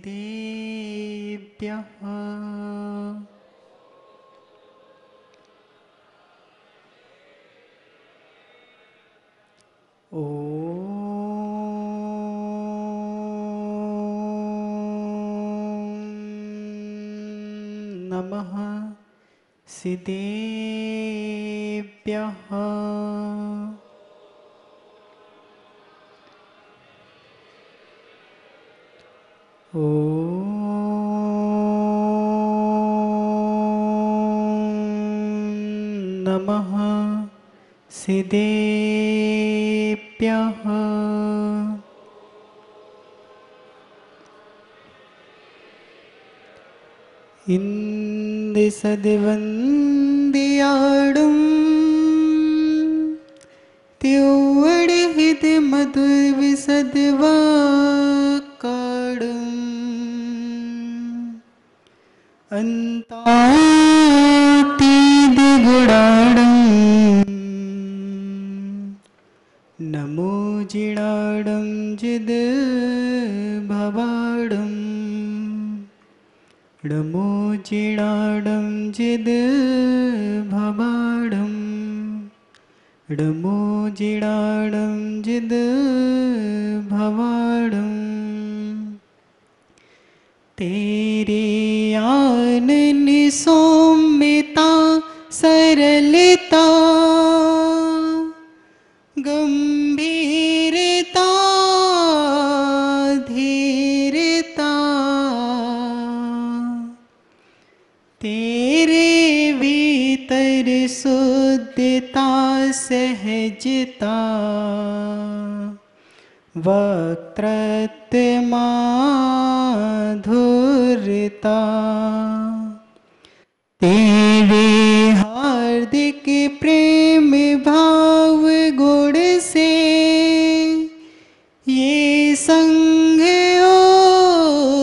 सिद्धेभ्यः ॐ नमः सिद्धेभ्यः ॐ नमः सिद्धेभ्यः ഇന്ദിസദിവന്ദിയാടും തിരുവടിഹിത് മധുവിസദിവാക്കാടും അന്താതിദിഗുടാടും നമോ ജിടാടും ജിത് ഭവാടും നമോ ജിടാടും ജിത് ഭവാടും നമോ ജിടാടും ജിത് ഭവാടും तेरे आनन सौम्यता सरलता गंभीरता धीरता तेरे भीतर शुद्धता सहजता वक्तृत्व माधुर्यता तेरे हार्दिक प्रेम भाव गुण से ये संग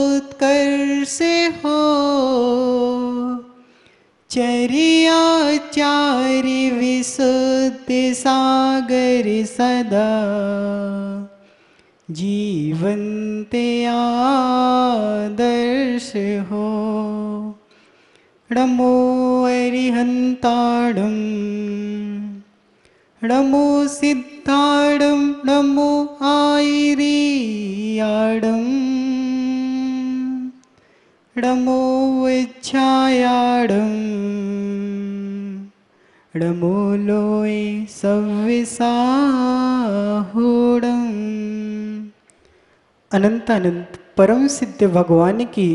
उत्कर्ष हो चर्याचार्य विशुद्ध सागर सदा जीवंत आदर्श हो नमो अरिहंताड़म नमो सिद्धाड़म नमो आयरियाड़म नमो विच्छायाड़म नमो लोय सव्विसाहूड़म। अनंत अनंत परम सिद्ध भगवान की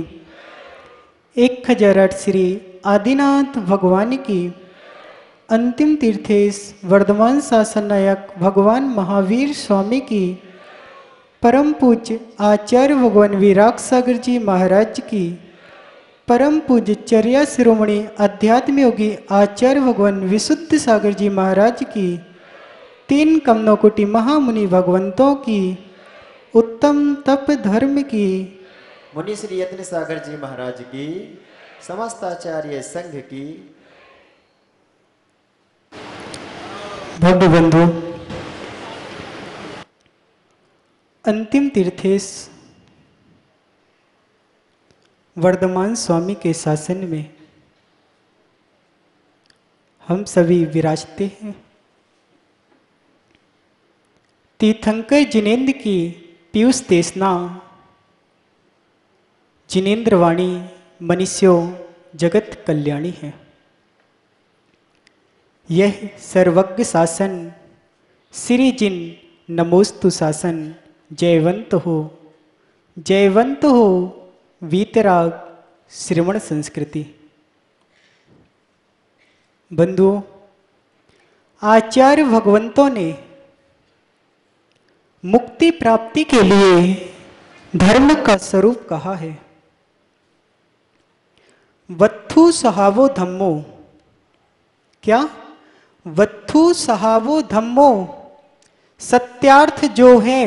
1008 श्री आदिनाथ भगवान की अंतिम तीर्थेश वर्धमान शासन नायक भगवान महावीर स्वामी की परम पूज्य आचार्य भगवान विराग सागर जी महाराज की परम पूज्य चर्या शिरोमणि अध्यात्म योगी आचार्य भगवान विशुद्ध सागर जी महाराज की 3 कमनो कोटि महामुनि भगवंतों की उत्तम तप धर्म की मुनि श्री यत्न सागर जी महाराज की समस्त आचार्य संघ की भव्य बंधु अंतिम तीर्थेश वर्धमान स्वामी के शासन में हम सभी विराजते हैं। तीर्थंकर जिनेन्द्र की पीयूष देशना जिनेन्द्र वाणी मनुष्यों जगत कल्याणी है। यह सर्वज्ञ शासन श्री जिन नमोस्तु शासन जयवंत हो वीतराग श्रवण संस्कृति। बंधुओं, आचार्य भगवंतों ने मुक्ति प्राप्ति के लिए धर्म का स्वरूप कहा है। वत्थु सहावो धम्मो, क्या? वत्थु सहावो धम्मो, सत्यार्थ जो है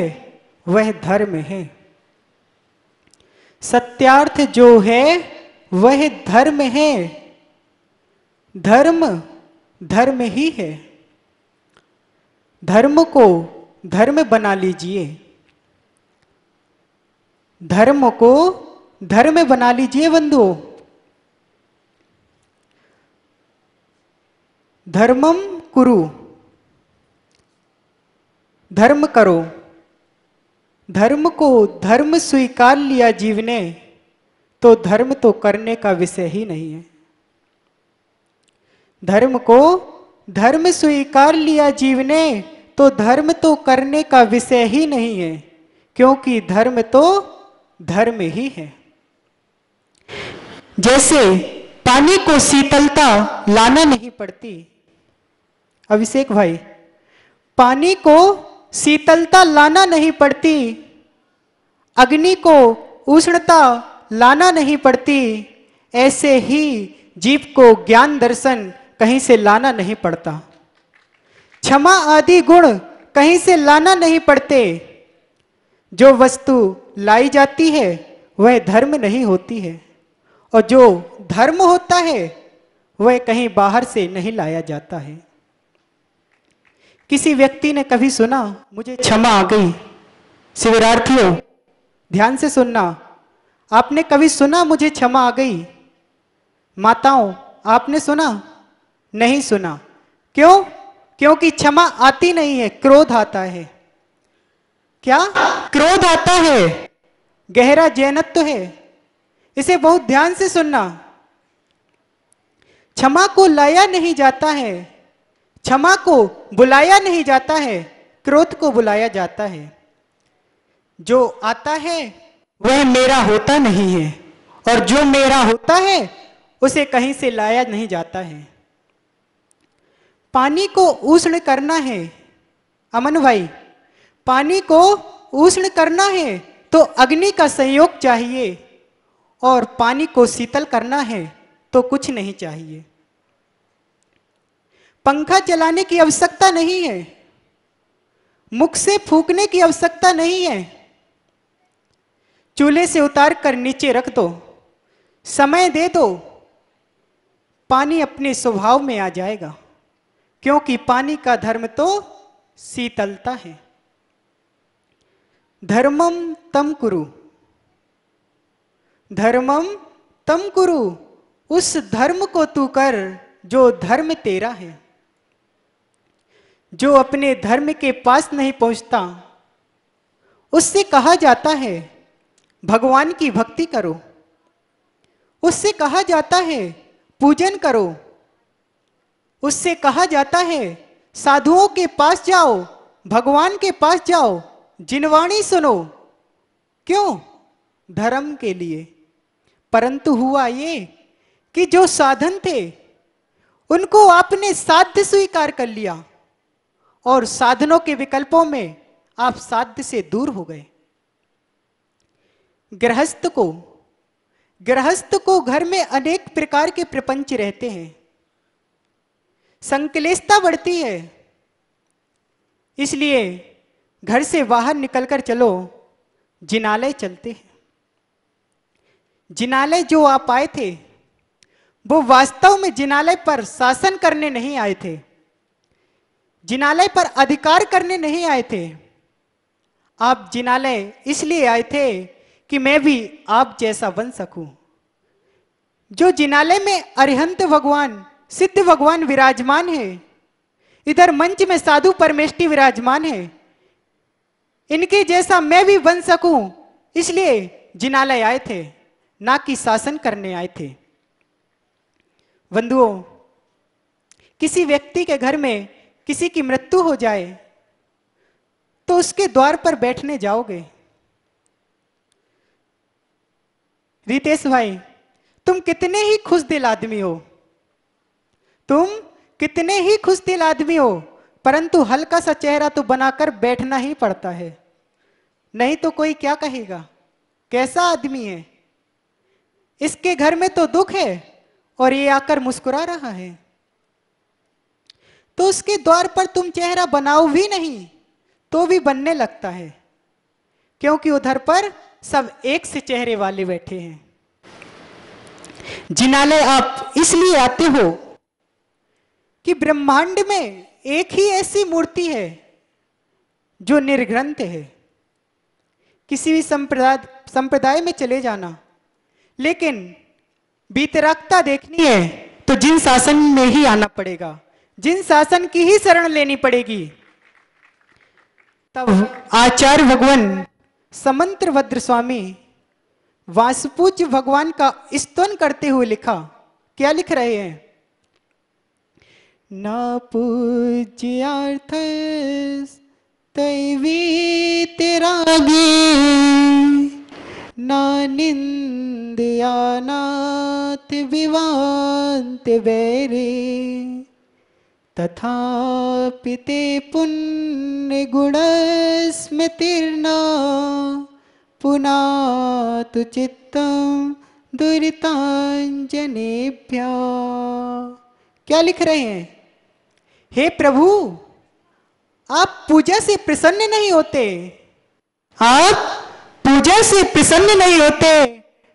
वह धर्म है। सत्यार्थ जो है वह धर्म है। धर्म धर्म ही है। धर्म को धर्म बना लीजिए, धर्म को धर्म बना लीजिए बंधुओं। धर्मम कुरु, धर्म करो। धर्म को धर्म स्वीकार लिया जीव ने तो धर्म तो करने का विषय ही नहीं है। धर्म को धर्म स्वीकार लिया जीव ने तो धर्म तो करने का विषय ही नहीं है, क्योंकि धर्म तो धर्म ही है। जैसे पानी को शीतलता लाना नहीं पड़ती, अभिषेक भाई, पानी को शीतलता लाना नहीं पड़ती, अग्नि को उष्णता लाना नहीं पड़ती, ऐसे ही जीव को ज्ञान दर्शन कहीं से लाना नहीं पड़ता। क्षमा आदि गुण कहीं से लाना नहीं पड़ते। जो वस्तु लाई जाती है वह धर्म नहीं होती है, और जो धर्म होता है वह कहीं बाहर से नहीं लाया जाता है। किसी व्यक्ति ने कभी सुना मुझे क्षमा आ गई? शिविरार्थियों ध्यान से सुनना, आपने कभी सुना मुझे क्षमा आ गई? माताओं आपने सुना? नहीं सुना। क्यों? क्योंकि क्षमा आती नहीं है, क्रोध आता है। क्या? क्रोध आता है। गहरा जैनत्व है, इसे बहुत ध्यान से सुनना। क्षमा को लाया नहीं जाता है, क्षमा को बुलाया नहीं जाता है, क्रोध को बुलाया जाता है। जो आता है वह मेरा होता नहीं है, और जो मेरा होता है उसे कहीं से लाया नहीं जाता है। पानी को उष्ण करना है, अमन भाई, पानी को उष्ण करना है तो अग्नि का संयोग चाहिए, और पानी को शीतल करना है तो कुछ नहीं चाहिए। पंखा चलाने की आवश्यकता नहीं है, मुख से फूंकने की आवश्यकता नहीं है। चूल्हे से उतार कर नीचे रख दो, समय दे दो, पानी अपने स्वभाव में आ जाएगा, क्योंकि पानी का धर्म तो शीतलता है। धर्मम तम कुरु, धर्मम तम कुरु, उस धर्म को तू कर जो धर्म तेरा है। जो अपने धर्म के पास नहीं पहुंचता उससे कहा जाता है भगवान की भक्ति करो, उससे कहा जाता है पूजन करो, उससे कहा जाता है साधुओं के पास जाओ, भगवान के पास जाओ, जिनवाणी सुनो। क्यों? धर्म के लिए। परंतु हुआ ये कि जो साधन थे उनको आपने साध्य स्वीकार कर लिया, और साधनों के विकल्पों में आप साध्य से दूर हो गए। गृहस्थ को घर में अनेक प्रकार के प्रपंच रहते हैं, संक्लेशता बढ़ती है, इसलिए घर से बाहर निकलकर चलो, जिनालय चलते हैं। जिनालय जो आप आए थे वो वास्तव में जिनालय पर शासन करने नहीं आए थे, जिनालय पर अधिकार करने नहीं आए थे। आप जिनालय इसलिए आए थे कि मैं भी आप जैसा बन सकूं। जो जिनालय में अरिहंत भगवान, सिद्ध भगवान विराजमान है, इधर मंच में साधु परमेष्टि विराजमान है, इनके जैसा मैं भी बन सकूं, इसलिए जिनालय आए थे, ना कि शासन करने आए थे। बंधुओं, किसी व्यक्ति के घर में किसी की मृत्यु हो जाए तो उसके द्वार पर बैठने जाओगे। रितेश भाई, तुम कितने ही खुश दिल आदमी हो, तुम कितने ही खुश दिल आदमी हो, परंतु हल्का सा चेहरा तो बनाकर बैठना ही पड़ता है, नहीं तो कोई क्या कहेगा, कैसा आदमी है, इसके घर में तो दुख है और ये आकर मुस्कुरा रहा है। तो उसके द्वार पर तुम चेहरा बनाओ भी नहीं तो भी बनने लगता है, क्योंकि उधर पर सब एक से चेहरे वाले बैठे हैं। जिनालय आप इसलिए आते हो कि ब्रह्मांड में एक ही ऐसी मूर्ति है जो निर्ग्रंथ है। किसी भी संप्रदाय में चले जाना, लेकिन वीतरागता देखनी है तो जिन शासन में ही आना पड़ेगा, जिन शासन की ही शरण लेनी पड़ेगी। तब आचार्य भगवान समंत्रभद्र स्वामी वासुपूज्य भगवान का स्तवन करते हुए लिखा, क्या लिख रहे हैं? न पूज्यार्थ दैवी तेरागे, न निंदयानाथ विवांत वैरे, तथापि ते पुण्य गुण स्मृतिर्ना पुनातु चित्तम दुरितांजनेभ्यः। क्या लिख रहे हैं? हे प्रभु, आप पूजा से प्रसन्न नहीं होते, आप पूजा से प्रसन्न नहीं होते,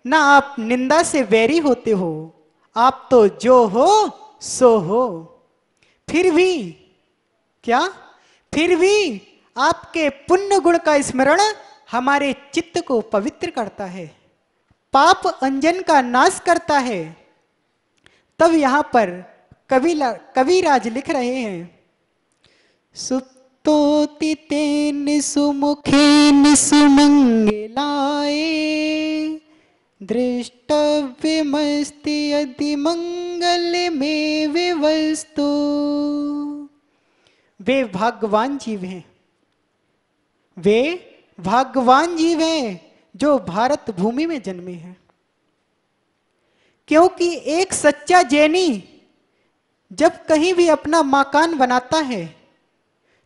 ना आप निंदा से वैरी होते हो, आप तो जो हो सो हो। फिर भी क्या, फिर भी आपके पुण्य गुण का स्मरण हमारे चित्त को पवित्र करता है, पाप अंजन का नाश करता है। तब यहां पर कविराज लिख रहे हैं, सुप्तोति तेन सुमुखेन सुमंगलाए, दृष्टव्यमस्ति यदि मंगल में विवस्तु। वे भाग्यवान जीव हैं, वे भाग्यवान जीव हैं जो भारत भूमि में जन्मे हैं, क्योंकि एक सच्चा जैनी जब कहीं भी अपना मकान बनाता है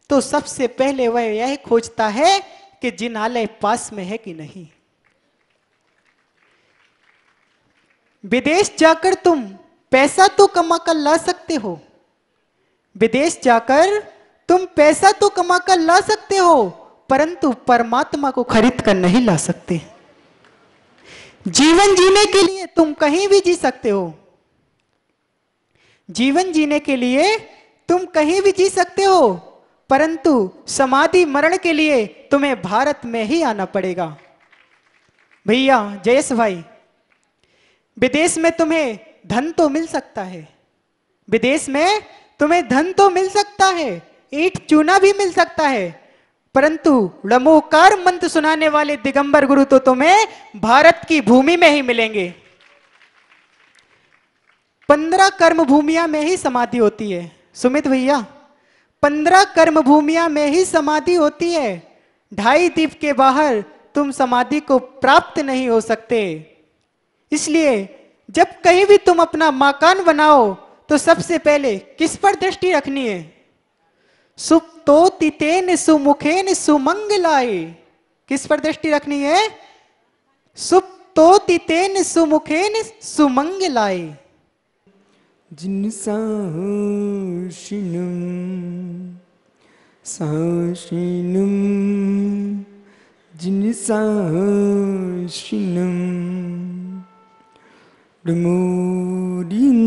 तो सबसे पहले वह यह खोजता है कि जिनालय पास में है कि नहीं। विदेश जाकर तुम पैसा तो कमा कर ला सकते हो, विदेश जाकर तुम पैसा तो कमा कर ला सकते हो, परंतु परमात्मा को खरीद कर नहीं ला सकते। जीवन जीने के लिए तुम कहीं भी जी सकते हो, जीवन जीने के लिए तुम कहीं भी जी सकते हो, परंतु समाधि मरण के लिए तुम्हें भारत में ही आना पड़ेगा। भैया जयेश भाई, विदेश में तुम्हें धन तो मिल सकता है, विदेश में तुम्हें धन तो मिल सकता है, ईंट चूना भी मिल सकता है, परंतु ड़मोकार मंत्र सुनाने वाले दिगंबर गुरु तो तुम्हें भारत की भूमि में ही मिलेंगे। 15 कर्म भूमिया में ही समाधि होती है सुमित भैया, 15 कर्म भूमिया में ही समाधि होती है। 2.5 दीप के बाहर तुम समाधि को प्राप्त नहीं हो सकते। इसलिए जब कहीं भी तुम अपना मकान बनाओ तो सबसे पहले किस पर दृष्टि रखनी है? सुप्तोति तेन सुमुखेन सुमंगलाए, किस पर दृष्टि रखनी है? सुप्तोति तेन सुमुखेन सुमंगलाए। जिन साशिनम साशिनम जिन साशिनम डमोरिन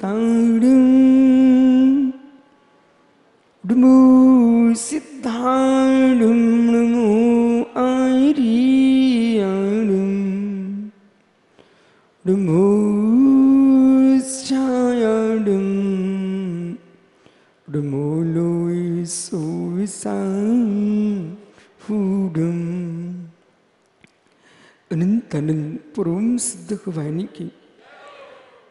ताड़म डमो सिद्धाड़म नमो आयरियाड़म डमो छायाड़म डमो लोई सोविसाहुडम। अनंत अनंत परम सिद्ध वाणी की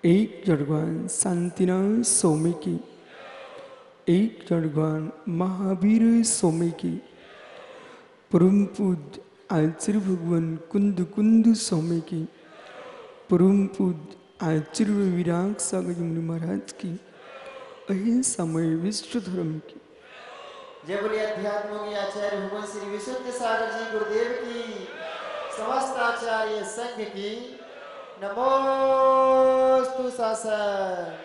एक जड़वान शांतिनाथ स्वामी की, एक जड़वान महावीर स्वामी की, परम पूज्य आचार्य भगवान कुंद कुंद स्वामी की, परम पूज्य आचार्य विराग सागर मुनि महाराज की, अहिंसामय विश्व धर्म की, जय बोलिए अध्यात्म की आचार्य भगवान श्री विशुद्ध सागर जी गुरुदेव की, समस्त आचार्य संघ की नमोस्तु शासन।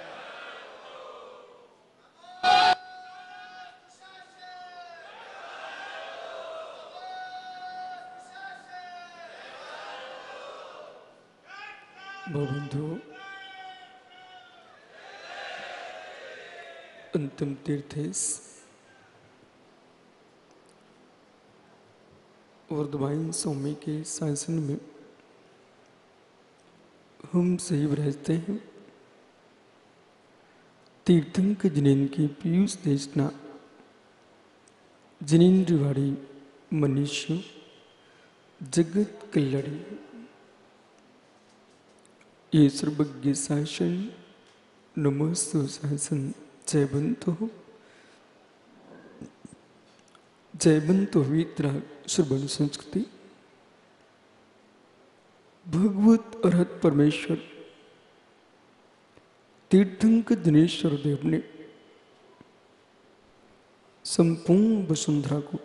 बंधु अंतिम तीर्थेश वर्धमान स्वामी के शासन में हम सही रहते हैं। तीर्थंक जिनेन्द्र की पीयूष देशना जिनेन्द्रवाड़ी मनुष्य जगत कल्याणी। ये सर्वज्ञ शासन नमस्तु शासन जयवंतो वितरा श्रवण संस्कृति। भगवत अरहत परमेश्वर तीर्थंकर दिनेश्वर देव ने संपूर्ण वसुंधरा को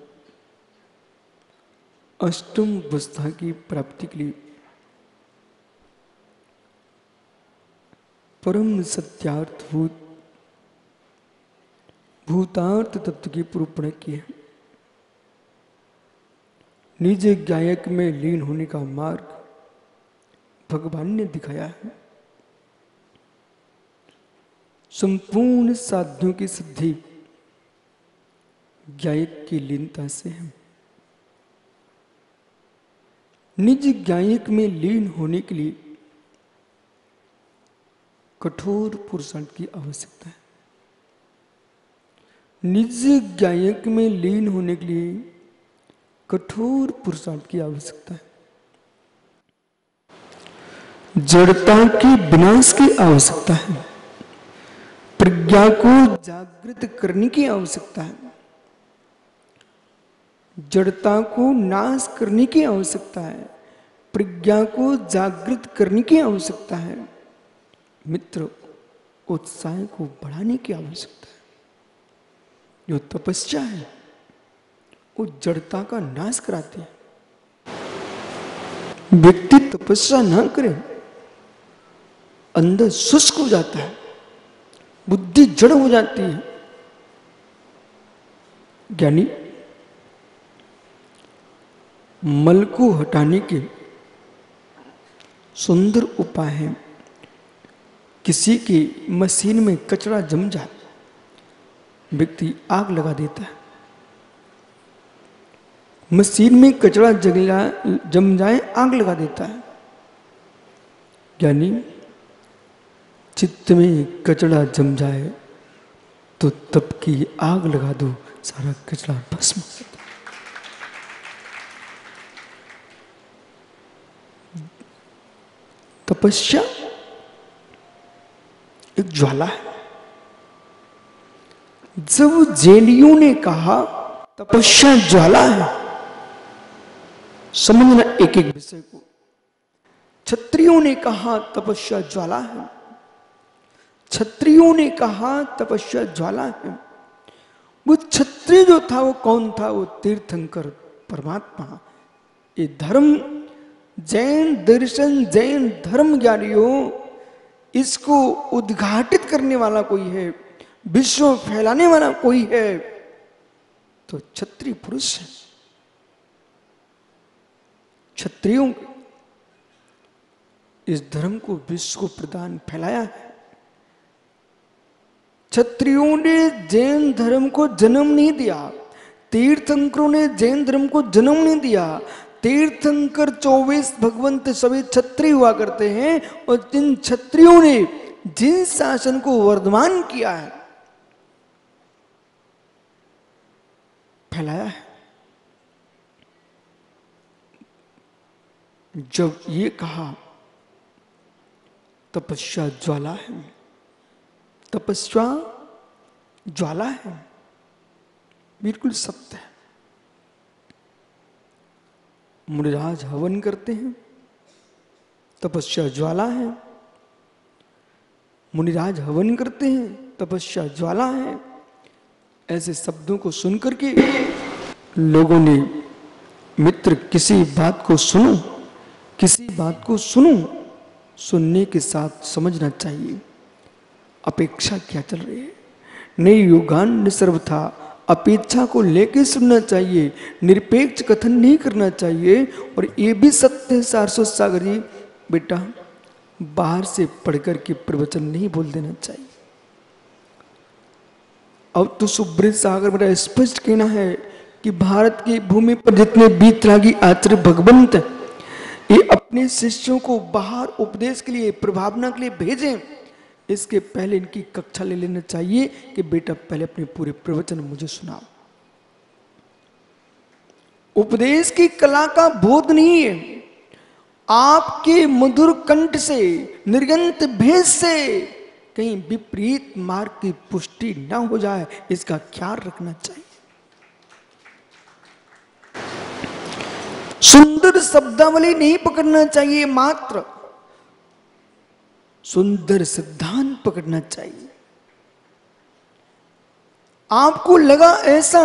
अष्टम अवस्था की प्राप्ति के लिए परम सत्यार्थभूत भूतार्थ तत्व की निरूपण की है। निज गायक में लीन होने का मार्ग भगवान ने दिखाया है। संपूर्ण साध्यों की सिद्धि गायक की लीनता से है। निज गायक में लीन होने के लिए कठोर पुरुषार्थ की आवश्यकता है। निज गायक में लीन होने के लिए कठोर पुरुषार्थ की आवश्यकता है। जड़ता के विनाश की आवश्यकता है। प्रज्ञा को जागृत करने की आवश्यकता है। जड़ता को नाश करने की आवश्यकता है। प्रज्ञा को जागृत करने की आवश्यकता है। मित्र, उत्साह को बढ़ाने की आवश्यकता है। जो तपस्या है वो जड़ता का नाश कराती है। व्यक्ति तपस्या ना करे, अंदर शुष्क हो जाता है, बुद्धि जड़ हो जाती है। ज्ञानी मल को हटाने के सुंदर उपाय हैं। किसी की मशीन में कचरा जम जाए, व्यक्ति आग लगा देता है। मशीन में कचरा जम जाए, आग लगा देता है। यानी चित्त में कचरा जम जाए तो तप की आग लगा दो, सारा कचरा भस्म हो जाता है। तपस्या एक ज्वाला है। जब जैनियों ने कहा तपस्या ज्वाला है, समझना एक एक विषय को। क्षत्रियों ने कहा तपस्या ज्वाला है। क्षत्रियों ने कहा तपस्या ज्वाला है। वो क्षत्रिय जो था वो कौन था? वो तीर्थंकर परमात्मा। ये धर्म, जैन दर्शन, जैन धर्म ज्ञानियों, इसको उद्घाटित करने वाला कोई है, विश्व में फैलाने वाला कोई है तो क्षत्रिय पुरुष है। क्षत्रियों इस धर्म को, विश्व को प्रदान फैलाया है। क्षत्रियों ने जैन धर्म को जन्म नहीं दिया। तीर्थंकरों ने जैन धर्म को जन्म नहीं दिया। तीर्थंकर 24 भगवंत सभी क्षत्रिय हुआ करते हैं और जिन क्षत्रियों ने जिन शासन को वर्धमान किया है, फैलाया है। जब ये कहा तपस्या ज्वाला है, तपस्या ज्वाला है, बिल्कुल सत्य है। मुनिराज हवन करते हैं, तपस्या ज्वाला है। मुनिराज हवन करते हैं, तपस्या ज्वाला है। ऐसे शब्दों को सुनकर के लोगों ने, मित्र किसी बात को सुनो, किसी बात को सुनो, सुनने के साथ समझना चाहिए अपेक्षा क्या चल रही है। नहीं युगान सर्वथा अपेक्षा को लेके सुनना चाहिए, निरपेक्ष कथन नहीं करना चाहिए। और ये भी सत्य है सारस्वत सागर जी, बेटा बाहर से पढ़कर के प्रवचन नहीं बोल देना चाहिए। अब तो सुब्रत सागर मेरा स्पष्ट कहना है कि भारत की भूमि पर जितने बीतरागी आचार्य भगवंत ये अपने शिष्यों को बाहर उपदेश के लिए, प्रभावना के लिए भेजें, इसके पहले इनकी कक्षा ले लेना चाहिए कि बेटा पहले अपने पूरे प्रवचन मुझे सुनाओ। उपदेश की कला का बोध नहीं है, आपके मधुर कंठ से, निर्गंत भेष से कहीं विपरीत मार्ग की पुष्टि न हो जाए, इसका ख्याल रखना चाहिए। सुंदर शब्दावली नहीं पकड़ना चाहिए, मात्र सुंदर सिद्धांत पकड़ना चाहिए। आपको लगा ऐसा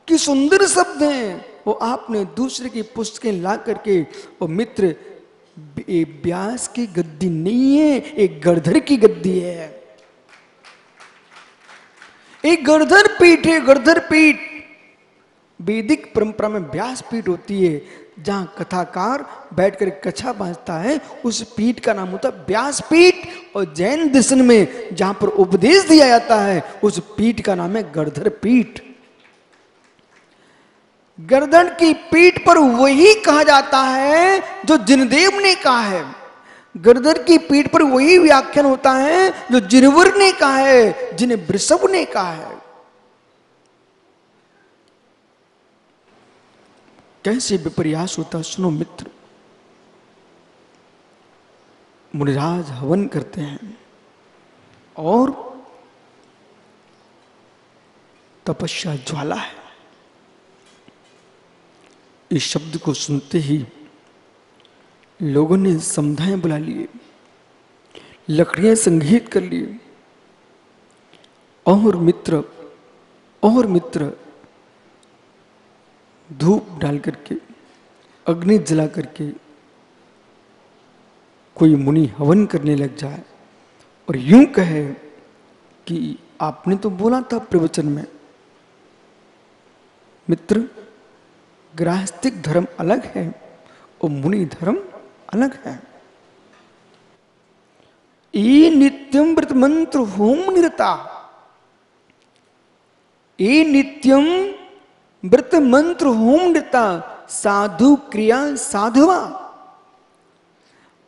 कि सुंदर शब्द हैं, वो आपने दूसरे की पुस्तकें ला करके, वो मित्र व्यास की गद्दी नहीं है, एक गणधर की गद्दी है, एक गणधर पीठ है। गणधर पीठ वैदिक परंपरा में व्यास पीठ होती है, जहां कथाकार बैठकर कथा बांधता है, उस पीठ का नाम होता है व्यास पीठ। और जैन दर्शन में जहां पर उपदेश दिया जाता है, उस पीठ का नाम है गणधर पीठ। गर्दन की पीठ पर वही कहा जाता है जो जिनदेव ने कहा है, गर्दन की पीठ पर वही व्याख्यान होता है जो जिनवर ने कहा है, जिन्हें वृषभ ने कहा है। कैसे विपर्यास होता, सुनो मित्र। मुनिराज हवन करते हैं और तपस्या ज्वाला है। इस शब्द को सुनते ही लोगों ने समुदाय बुला लिए, लकड़ियां संगीत कर लिए, और मित्र धूप डाल करके, अग्नि जला करके कोई मुनि हवन करने लग जाए और यूं कहे कि आपने तो बोला था प्रवचन में, मित्र गृहस्थिक धर्म अलग है और मुनि धर्म अलग है। ये नित्यम व्रत मंत्र होम निरता, ये नित्यम व्रत मंत्र होम निरता साधु क्रिया साधुआ।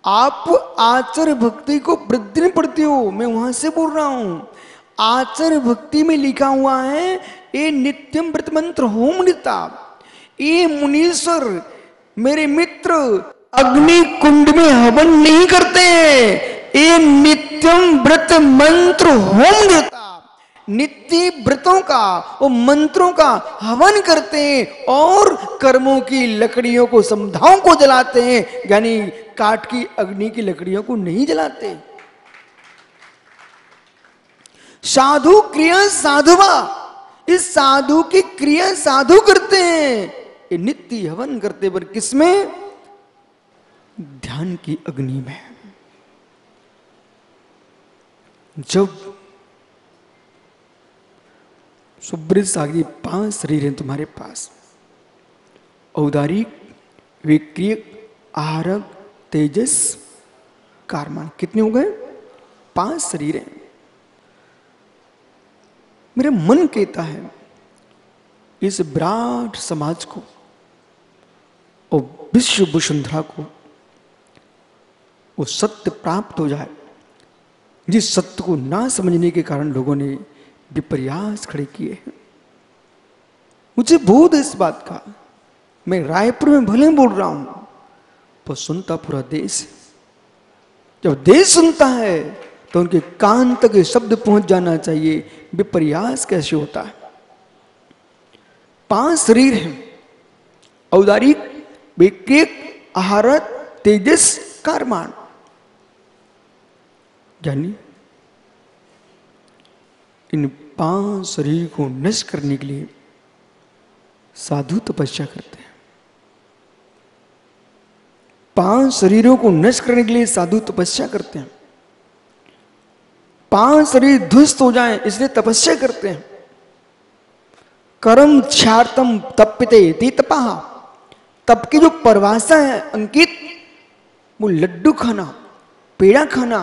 आप आचर भक्ति को वृद्धि में पढ़ते हो, मैं वहां से बोल रहा हूं। आचर भक्ति में लिखा हुआ है ये नित्यम व्रत मंत्र होम निरता। ये मुनीश्वर मेरे मित्र अग्नि कुंड में हवन नहीं करते हैं, ये नित्यम व्रत मंत्र होम देता, नित्य व्रतों का और मंत्रों का हवन करते हैं और कर्मों की लकड़ियों को, समुदायों को जलाते हैं, यानी काठ की अग्नि की लकड़ियों को नहीं जलाते। साधु क्रिया साधुवा, इस साधु की क्रिया साधु करते हैं, ये नित्य हवन करते, पर किसमें? ध्यान की अग्नि में। जब सुब्रत सागरी 5 शरीर हैं तुम्हारे पास, औदारिक, विक्रियक, आहारक, तेजस, कारमान, कितने हो गए? 5 शरीर हैं। मेरा मन कहता है इस विराट समाज को और विश्व वसुंधरा को वो सत्य प्राप्त हो जाए, जिस सत्य को ना समझने के कारण लोगों ने विपर्यास खड़े किए हैं। मुझे बोध है इस बात का, मैं रायपुर में भले बोल रहा हूं, पर सुनता पूरा देश है। जब देश सुनता है तो उनके कान तक ये शब्द पहुंच जाना चाहिए, विपर्यास कैसे होता है। 5 शरीर हैं, औदारिक, विक्रियक, आहारक, तेजस, कारमान। यानी इन 5 शरीर को नष्ट करने के लिए साधु तपस्या करते हैं। 5 शरीरों को नष्ट करने के लिए साधु तपस्या करते हैं। 5 शरीर ध्वस्त हो जाएं इसलिए तपस्या करते हैं। कर्म क्षार्तम तप्यते ते तपाह, तप की जो परिभाषा है अंकित, वो लड्डू खाना, पेड़ा खाना,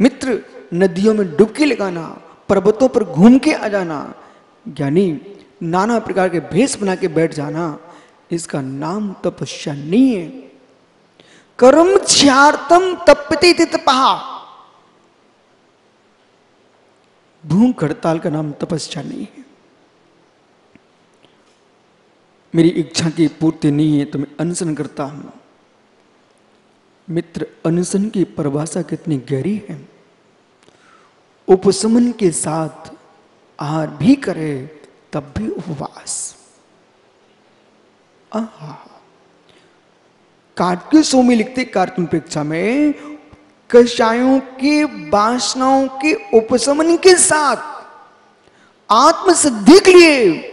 मित्र नदियों में डुबकी लगाना, पर्वतों पर घूम के आ जाना, यानी नाना प्रकार के भेष बना के बैठ जाना, इसका नाम तपस्या नहीं है। कर्म ज्यार्थम तप्यते तपः। भूख हड़ताल का नाम तपस्या नहीं है। मेरी इच्छा की पूर्ति नहीं है तो मैं अनशन करता हूं। मित्र, अनशन की परिभाषा कितनी गहरी है। उपशमन के साथ आहार भी करे तब भी उपवास। कार्तिक स्वामी लिखते कार्टून पेक्षा में, कषायों की वासनाओं के उपशमन के साथ आत्मसिद्धि के लिए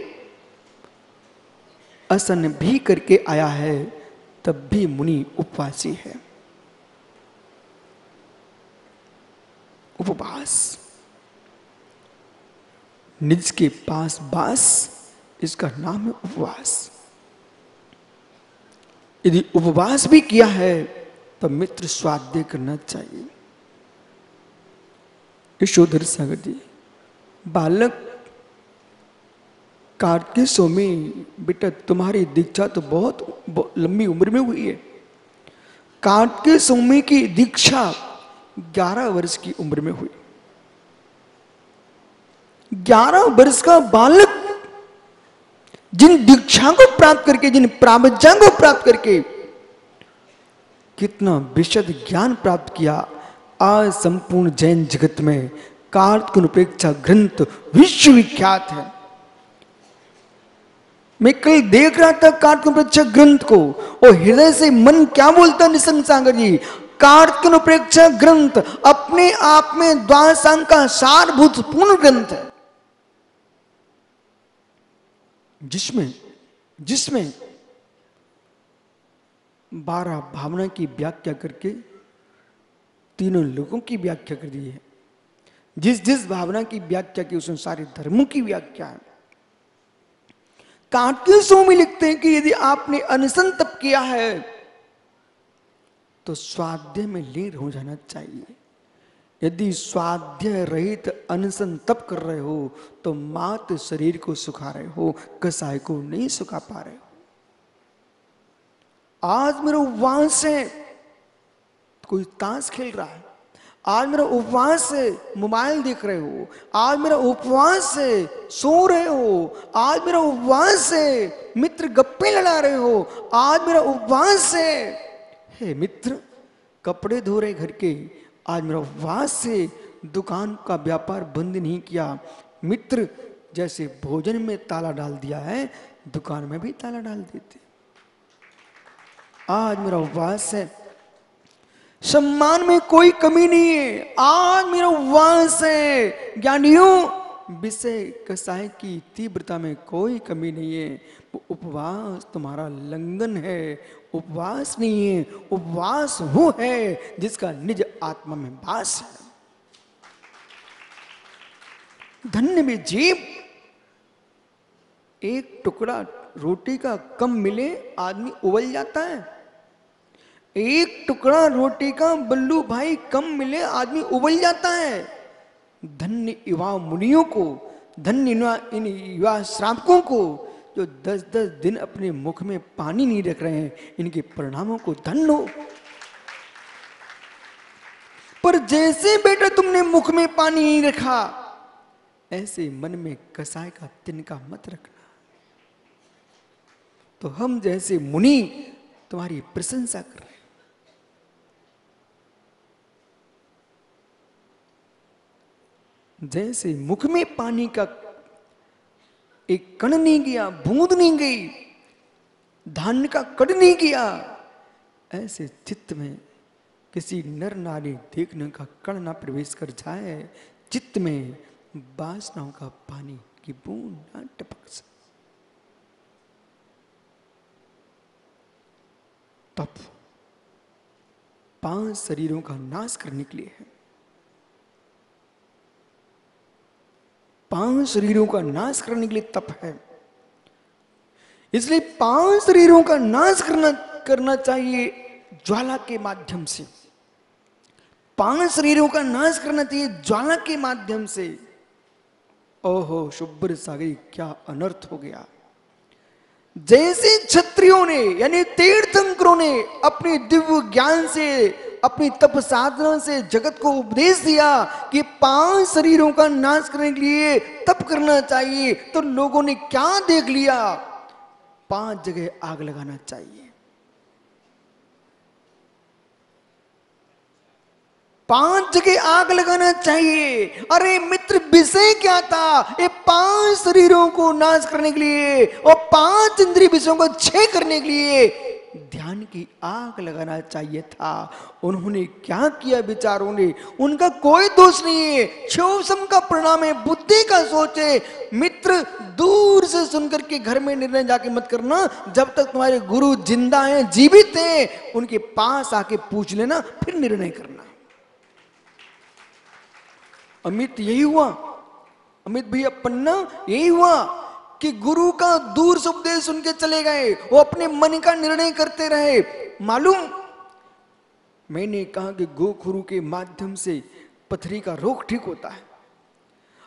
असन भी करके आया है तब भी मुनि उपवासी है। उपवास, निज के पास बास, इसका नाम है उपवास। यदि उपवास भी किया है तो मित्र स्वाध्याय करना चाहिए। यशोधर सागर जी, बालक कार्तिक स्वामी, बेटा तुम्हारी दीक्षा तो बहुत लंबी उम्र में हुई है। कार्तिक स्वामी की दीक्षा 11 वर्ष की उम्र में हुई। 11 वर्ष का बालक जिन दीक्षा को प्राप्त करके, जिन प्रावज्ञा को प्राप्त करके कितना विशद ज्ञान प्राप्त किया। आज संपूर्ण जैन जगत में कार्तिक उपेक्षा ग्रंथ विश्वविख्यात है। मैं कल देख रहा था कार्तिक उपेक्षा ग्रंथ को, और हृदय से मन क्या बोलता निसंग सागर जी। कार्तिक उपेक्षा ग्रंथ अपने आप में द्वादशांग का सारभूत पूर्ण ग्रंथ है, जिसमें 12 भावना की व्याख्या करके तीनों लोगों की व्याख्या कर दी है। जिस भावना की व्याख्या की उसमें सारे धर्मों की व्याख्या है। कार्तिक स्वामी लिखते हैं कि यदि आपने अनशन तप किया है तो स्वाध्याय में लीन हो जाना चाहिए। यदि स्वाध्याय रहित अनशन तप कर रहे हो तो मात्र शरीर को सुखा रहे हो, कसाय को नहीं सुखा पा रहे हो। आज मेरा उपवास है, कोई ताश खेल रहा है। आज मेरा उपवास है, मोबाइल देख रहे हो। आज मेरा उपवास है, सो रहे हो। आज मेरा उपवास है, मित्र गप्पे लड़ा रहे हो। आज मेरा उपवास है। हे मित्र, कपड़े धो रहे घर के, आज मेरा उपवास से दुकान का व्यापार बंद नहीं किया। मित्र, जैसे भोजन में ताला डाल दिया है, दुकान में भी ताला डाल देते। आज मेरा उपवास है, सम्मान में कोई कमी नहीं है। आज मेरा उपवास है। ज्ञानियों, विषय कसाय की तीव्रता में कोई कमी नहीं है। वो उपवास तुम्हारा लंघन है, उपवास नहीं है। उपवास वो है जिसका निज आत्मा में वास है। धन्य में जीव, एक टुकड़ा रोटी का कम मिले आदमी उबल जाता है। एक टुकड़ा रोटी का बल्लू भाई कम मिले आदमी उबल जाता है। धन्य युवा मुनियों को, धन्य इन युवा श्रावकों को जो 10-10 दिन अपने मुख में पानी नहीं रख रहे हैं, इनके परिणामों को धन्य हो। पर जैसे बेटा तुमने मुख में पानी नहीं रखा, ऐसे मन में कसाय का तिनका मत रखना। तो हम जैसे मुनि तुम्हारी प्रशंसा कर रहे हैं। जैसे मुख में पानी का एक कण नहीं गया, बूंद नहीं गई, धान्य का कण नहीं गया, ऐसे चित्त में किसी नर नारी देखने का कण ना प्रवेश कर जाए, चित्त में वासनाओं का पानी की बूंद ना टपक सके। तप 5 शरीरों का नाश करने के लिए है। 5 शरीरों का नाश करने के लिए तप है। इसलिए 5 शरीरों का नाश करना चाहिए ज्वाला के माध्यम से। 5 शरीरों का नाश करना चाहिए ज्वाला के माध्यम से। ओहो शुभ्र सागरी, क्या अनर्थ हो गया। जैसे क्षत्रियों ने यानी तीर्थंकरों ने अपने दिव्य ज्ञान से, अपनी तप साधना से जगत को उपदेश दिया कि 5 शरीरों का नाश करने के लिए तप करना चाहिए, तो लोगों ने क्या देख लिया? 5 जगह आग लगाना चाहिए। 5 जगह आग लगाना चाहिए। अरे मित्र, विषय क्या था? ये 5 शरीरों को नाश करने के लिए और 5 इंद्रिय विषयों को क्षय करने के लिए ध्यान की आग लगाना चाहिए था। उन्होंने क्या किया? विचारों ने, उनका कोई दोष नहीं है, क्षोभम का परिणाम है, बुद्धि का सोच है। मित्र, दूर से सुनकर के घर में निर्णय जाके मत करना। जब तक तुम्हारे गुरु जिंदा हैं, जीवित हैं, उनके पास आके पूछ लेना, फिर निर्णय करना। अमित यही हुआ, अमित भैया पन्ना यही हुआ कि गुरु का दूर से उपदेश सुन के चले गए, वो अपने मन का निर्णय करते रहे। मालूम, मैंने कहा कि गोखुरु के माध्यम से पथरी का रोग ठीक होता है।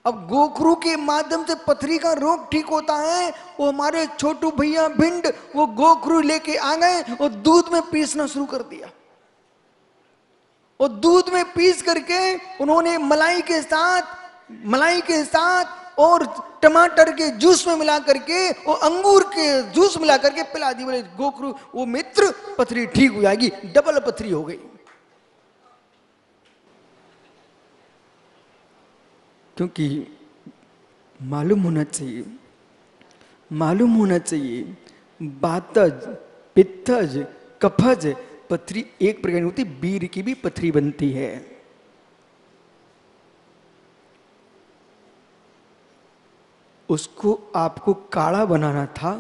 अब गोखुरु के माध्यम से पथरी का रोग ठीक होता है। वो हमारे छोटू भैया भिंड वो गोखुरु लेके आ गए और दूध में पीसना शुरू कर दिया। और दूध में पीस करके उन्होंने मलाई के साथ और टमाटर के जूस में मिला करके और अंगूर के जूस मिला करके पिला दी। बोले गोखरू, वो मित्र पथरी ठीक हो जाएगी। डबल पथरी हो गई। क्योंकि मालूम होना चाहिए बातज, पित्तज, कफज, पथरी एक प्रकार की होती, बीर की भी पथरी बनती है। उसको आपको काढ़ा बनाना था,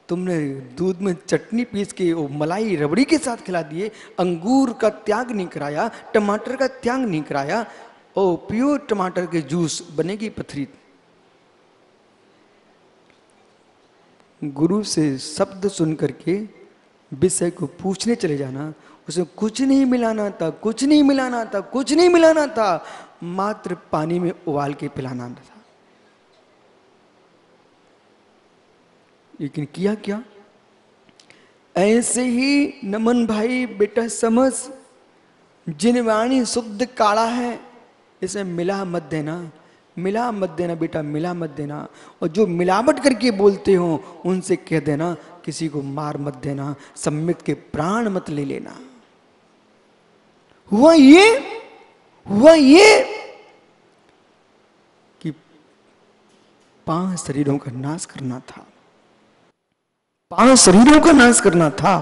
तुमने दूध में चटनी पीस के वो मलाई रबड़ी के साथ खिला दिए, अंगूर का त्याग नहीं कराया, टमाटर का त्याग नहीं कराया, और प्योर टमाटर के जूस बनेगी पथरी। गुरु से शब्द सुन करके विषय को पूछने चले जाना, उसे कुछ नहीं मिलाना था, मात्र पानी में उबाल के पिलाना था। लेकिन किया क्या? ऐसे ही नमन भाई बेटा समझ, जिनवाणी शुद्ध काढ़ा है, इसमें मिला मत देना बेटा, मिला मत देना। और जो मिलावट करके बोलते हो उनसे कह देना किसी को मार मत देना, सम्यक के प्राण मत ले लेना। हुआ ये कि 5 शरीरों का नाश करना था, 5 शरीरों का नाश करना था,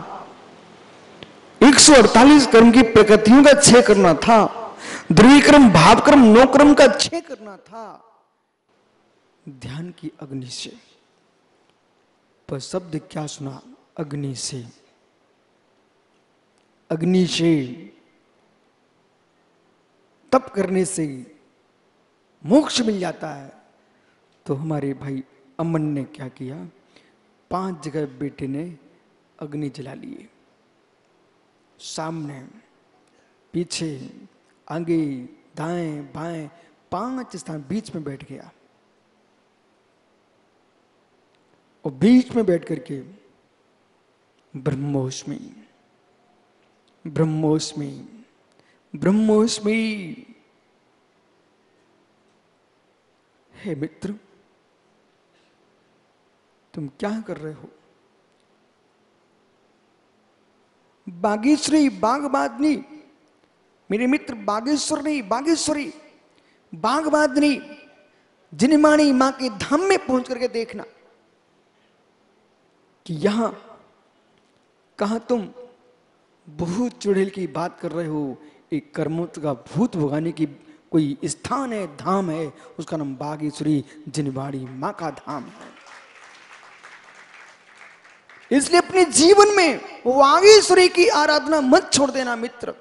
148 कर्म की प्रकृतियों का क्षय करना था, द्विक्रम, भावक्रम, नौक्रम का क्षय करना था ध्यान की अग्नि से। पर शब्द क्या सुना? अग्नि से तप करने से मोक्ष मिल जाता है। तो हमारे भाई अमन ने क्या किया? 5 जगह बेटे ने अग्नि जला लिए, सामने, पीछे, आगे, दाएं, बाएं, 5 स्थान, बीच में बैठ गया। और बीच में बैठ करके ब्रह्मोस्मि हे मित्र, तुम क्या कर रहे हो? बागेश्वरी, बागबादनी, मेरे मित्र, बागेश्वर नहीं, बागेश्वरी, बागबादनी, जिनमाणी मां के धाम में पहुंच करके देखना कि यहां कहां तुम भूत चुड़ैल की बात कर रहे हो। एक कर्मों का भूत भगाने की कोई स्थान है, धाम है, उसका नाम बागेश्वरी जिनवाड़ी मां का धाम है। इसलिए अपने जीवन में बागेश्वरी की आराधना मत छोड़ देना मित्र।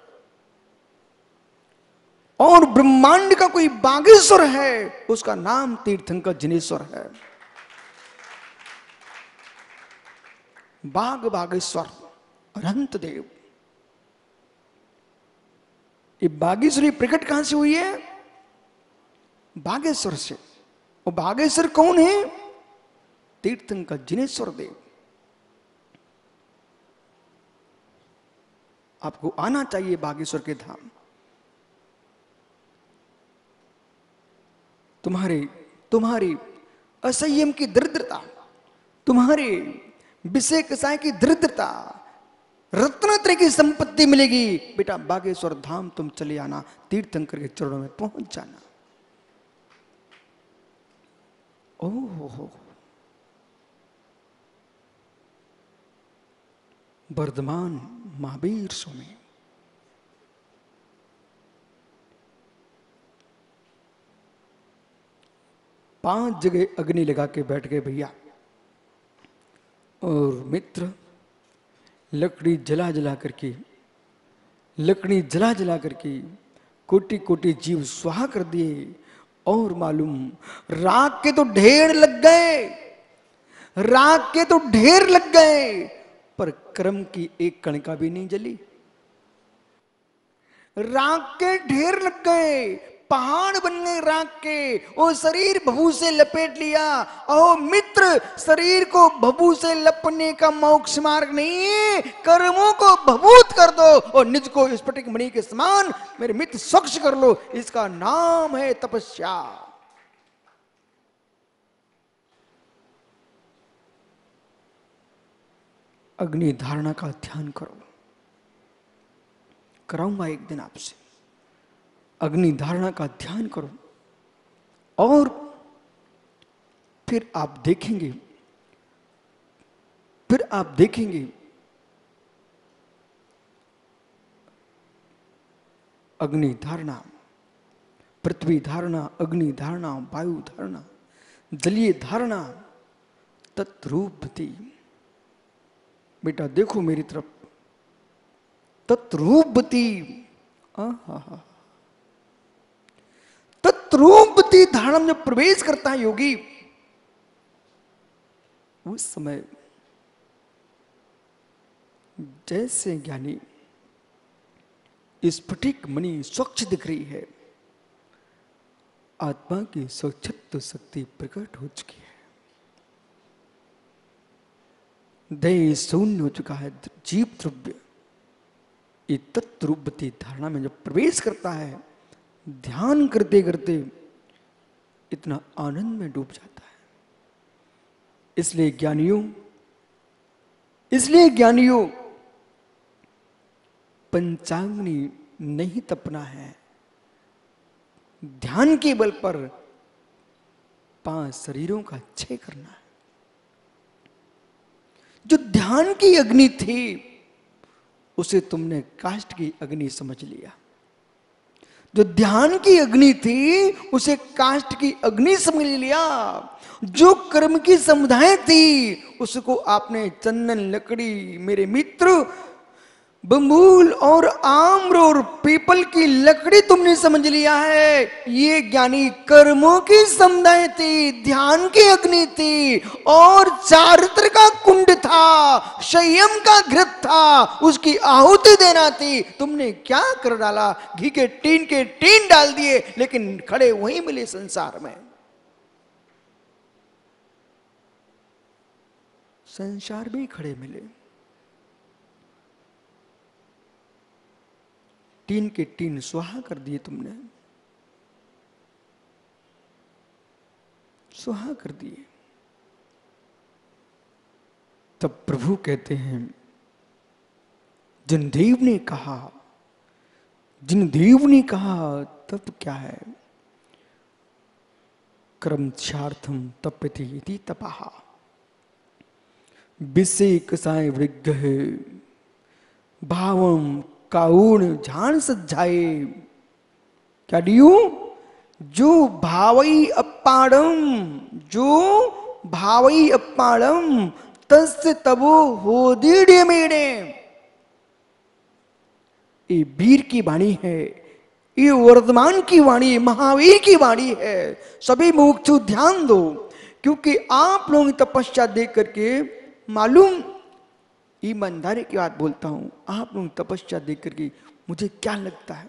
और ब्रह्मांड का कोई बागेश्वर है, उसका नाम तीर्थंकर जिनेश्वर है। बागेश्वर अनंत देव। ये बागेश्वरी प्रकट कहां से हुई है? बागेश्वर से। और बागेश्वर कौन है? तीर्थंकर जिनेश्वर देव। आपको आना चाहिए बागेश्वर के धाम। तुम्हारी असंयम की दरिद्रता, तुम्हारे विषय कसाय की दरिद्रता, रत्नत्रय की संपत्ति मिलेगी। बेटा बागेश्वर धाम तुम चले आना, तीर्थंकर के चरणों में पहुंच जाना। ओहो, वर्धमान महावीर स्वामी, पांच जगह अग्नि लगा के बैठ गए भैया, और मित्र लकड़ी जला जला करके कोटि कोटि जीव स्वाहा कर दिए। और मालूम राख के तो ढेर लग गए, पर कर्म की एक कणिका भी नहीं जली। राख के ढेर लग गए, पहाड़ बन गए राख के, वो शरीर भभू से लपेट लिया। ओ मित्र, शरीर को भभू से लपने का मोक्ष मार्ग नहीं है, कर्मों को भभूत कर दो और निज को स्फटिक मणि के समान मेरे मित्र स्वच्छ कर लो। इसका नाम है तपस्या। अग्नि धारणा का ध्यान करो, कराऊंगा एक दिन आपसे। अग्नि धारणा का ध्यान करो और फिर आप देखेंगे अग्नि धारणा, पृथ्वी धारणा, अग्नि धारणा, वायु धारणा, जलीय धारणा, तत्रूपति। बेटा देखो मेरी तरफ, तत्रूपति। तत्रूपति धारणा में जब प्रवेश करता है योगी, उस समय जैसे ज्ञानी स्फटिक मणि स्वच्छ दिख रही है, आत्मा की स्वच्छत्व शक्ति प्रकट हो चुकी है, देह शून्य हो चुका है, जीव द्रव्य। ये तत्रूपति धारणा में जब प्रवेश करता है, ध्यान करते करते इतना आनंद में डूब जाता है। इसलिए ज्ञानियों पंचाग्नि नहीं तपना है, ध्यान के बल पर 5 शरीरों का क्षय करना है। जो ध्यान की अग्नि थी उसे तुमने काष्ठ की अग्नि समझ लिया। जो ध्यान की अग्नि थी उसे काष्ठ की अग्नि समझ लिया। जो कर्म की समुदाय थी उसको आपने चंदन लकड़ी, मेरे मित्र, बंबूल और आम्र और पीपल की लकड़ी तुमने समझ लिया है। ये ज्ञानी कर्मों की समुदाय थी, ध्यान की अग्नि थी, और चारित्र का कुंड था, संयम का घृत था, उसकी आहुति देना थी। तुमने क्या कर डाला? घी के टीन डाल दिए, लेकिन खड़े वहीं मिले संसार में। संसार भी खड़े मिले, टीन के टीन स्वाहा कर दिए तुमने, स्वाहा कर दिए। तब प्रभु कहते हैं, जिन देव ने कहा तब क्या है? कर्मक्षार्थम तप्यति इति तपः विषेकसाय वृग्गः भावम काउण झान सज्जाए। क्या दियो? जो भावई अप्पाड़म तस्य तबो होदीड्य मेड़े। ये वीर की वाणी है, ये वर्धमान की वाणी, महावीर की वाणी है। सभी मुमुक्षु ध्यान दो, क्योंकि आप लोगों की तपस्या देख करके मालूम, ईमानदारी की बात बोलता हूं, आप लोग तपस्या देख करके मुझे क्या लगता है?